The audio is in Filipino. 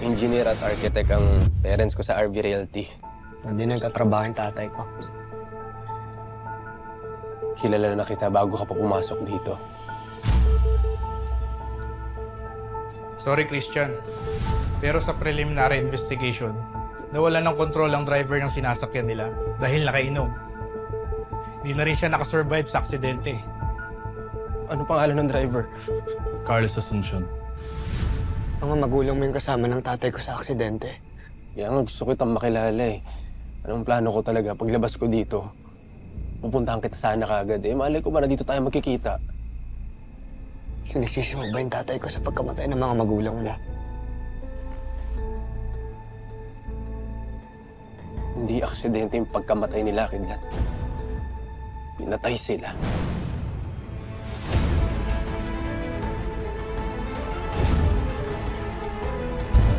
Engineer at architect ang parents ko sa RV Realty. Hindi nagtatrabaho yung tatay ko. Kilala na kita bago ka pa pumasok dito. Sorry, Christian. Pero sa preliminary investigation, nawalan ng kontrol ang driver ng sinasakyan nila dahil nakainom. Hindi na rin siya nakasurvive sa aksidente. Ano pangalan ng driver? Carlos Asuncion. Mga magulang mo yung kasama ng tatay ko sa aksidente. Kaya nga gusto kitang makilala eh. Anong plano ko talaga paglabas ko dito? Pupuntahan kita sana kaagad eh. Malay ko ba na dito tayo magkikita? Sinisisi mo ba yung tatay ko sa pagkamatay ng mga magulang mo? Hindi aksidente yung pagkamatay nila, Kidlat. Pinatay sila.